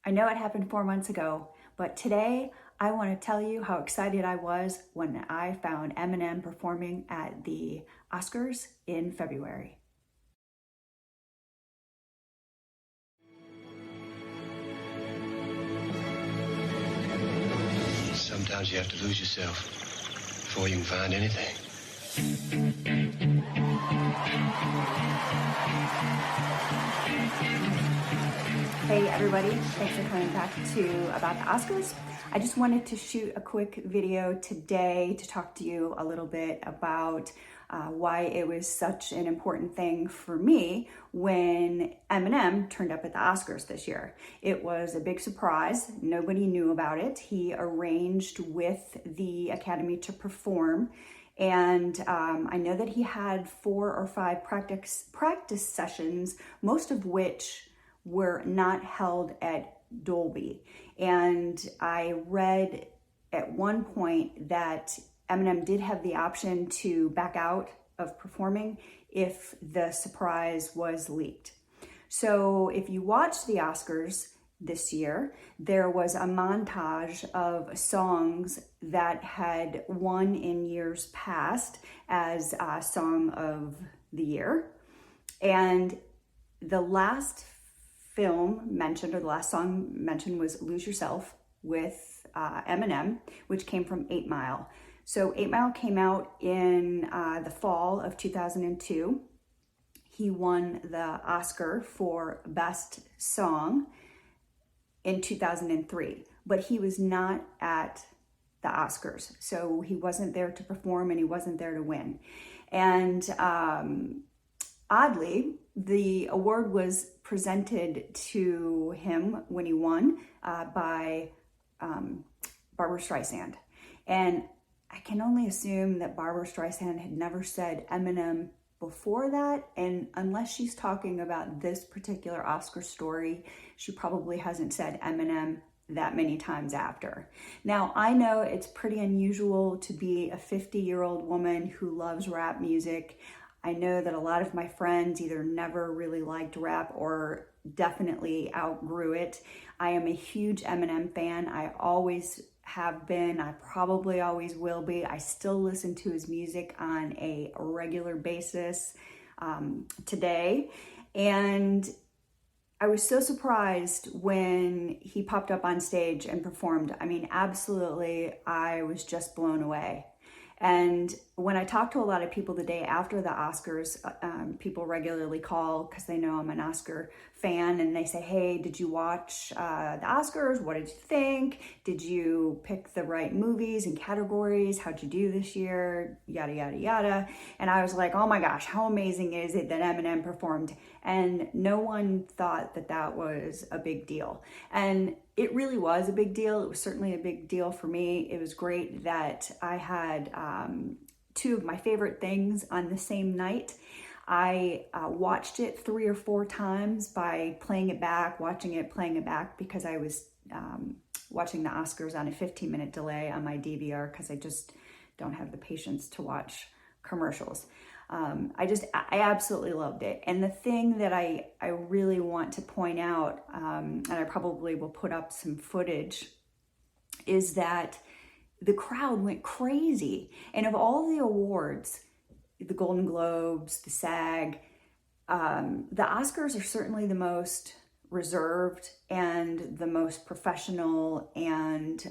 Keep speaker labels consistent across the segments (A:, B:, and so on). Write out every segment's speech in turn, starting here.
A: I know it happened 4 months ago, but today I want to tell you how excited I was when I found Eminem performing at the Oscars in February.
B: Sometimes you have to lose yourself before you can find anything.
A: Hey everybody, thanks for coming back to About the Oscars. I just wanted to shoot a quick video today to talk to you a little bit about why it was such an important thing for me when Eminem turned up at the Oscars this year. It was a big surprise. Nobody knew about it. He arranged with the Academy to perform. And I know that he had 4 or 5 practice sessions, most of which were not held at Dolby. And I read at one point that Eminem did have the option to back out of performing if the surprise was leaked. So if you watch the Oscars this year, there was a montage of songs that had won in years past as a Song of the Year. And the last film mentioned, or the last song mentioned, was Lose Yourself with Eminem, which came from 8 Mile. So 8 Mile came out in the fall of 2002. He won the Oscar for Best Song in 2003, but he was not at the Oscars. So he wasn't there to perform and he wasn't there to win. And oddly, the award was presented to him when he won by Barbra Streisand. And I can only assume that Barbra Streisand had never said Eminem before that, and unless she's talking about this particular Oscar story, she probably hasn't said Eminem that many times after. Now, I know it's pretty unusual to be a 50-year-old woman who loves rap music. I know that a lot of my friends either never really liked rap or definitely outgrew it. I am a huge Eminem fan. I always have been. I probably always will be. I still listen to his music on a regular basis today. And I was so surprised when he popped up on stage and performed. I mean, absolutely, I was just blown away. And when I talk to a lot of people the day after the Oscars, people regularly call because they know I'm an Oscar fan, and they say, hey, did you watch the Oscars? What did you think? Did you pick the right movies and categories? How'd you do this year? Yada, yada, yada. And I was like, oh my gosh, how amazing is it that Eminem performed? And no one thought that that was a big deal. And it really was a big deal. It was certainly a big deal for me. It was great that I had 2 of my favorite things on the same night. I watched it 3 or 4 times by playing it back, watching it, playing it back, because I was watching the Oscars on a 15-minute delay on my DVR because I just don't have the patience to watch commercials. I absolutely loved it. And the thing that I really want to point out, and I probably will put up some footage, is that the crowd went crazy. And of all the awards, the Golden Globes, the SAG, the Oscars are certainly the most reserved and the most professional and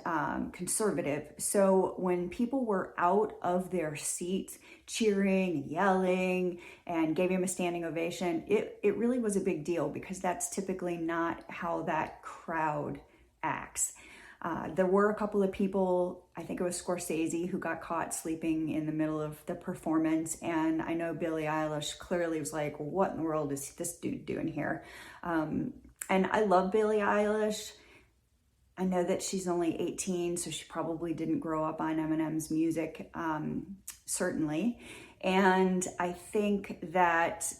A: conservative. So when people were out of their seats cheering and yelling and gave him a standing ovation, it really was a big deal, because that's typically not how that crowd acts. There were a couple of people, I think it was Scorsese, who got caught sleeping in the middle of the performance. And I know Billie Eilish clearly was like, what in the world is this dude doing here? And I love Billie Eilish. I know that she's only 18, so she probably didn't grow up on Eminem's music, certainly. And I think that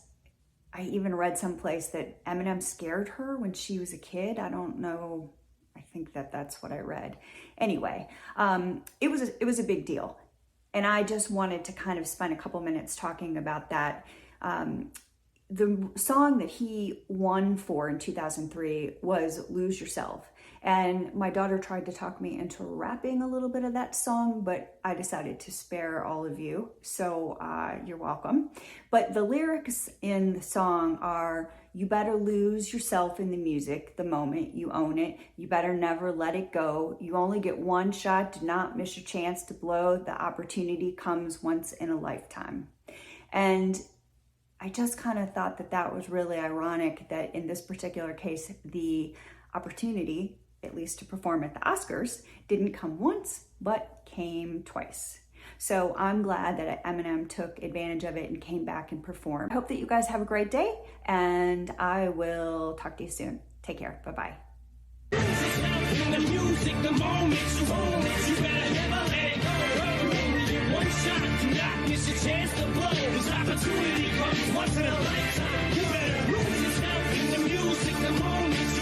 A: I even read someplace that Eminem scared her when she was a kid. I don't know. I think that that's what I read. Anyway, it was a big deal. And I just wanted to kind of spend a couple minutes talking about that. the song that he won for in 2003 was Lose Yourself. And my daughter tried to talk me into rapping a little bit of that song, but I decided to spare all of you. So you're welcome. But the lyrics in the song are, you better lose yourself in the music the moment you own it. You better never let it go. You only get one shot. Do not miss your chance to blow. The opportunity comes once in a lifetime. And I just kind of thought that that was really ironic that in this particular case, the opportunity, at least to perform at the Oscars, didn't come once, but came twice. So I'm glad that Eminem took advantage of it and came back and performed. I hope that you guys have a great day, and I will talk to you soon. Take care. Bye-bye.
C: Opportunity comes once in a lifetime. You better lose yourself in the music the moment you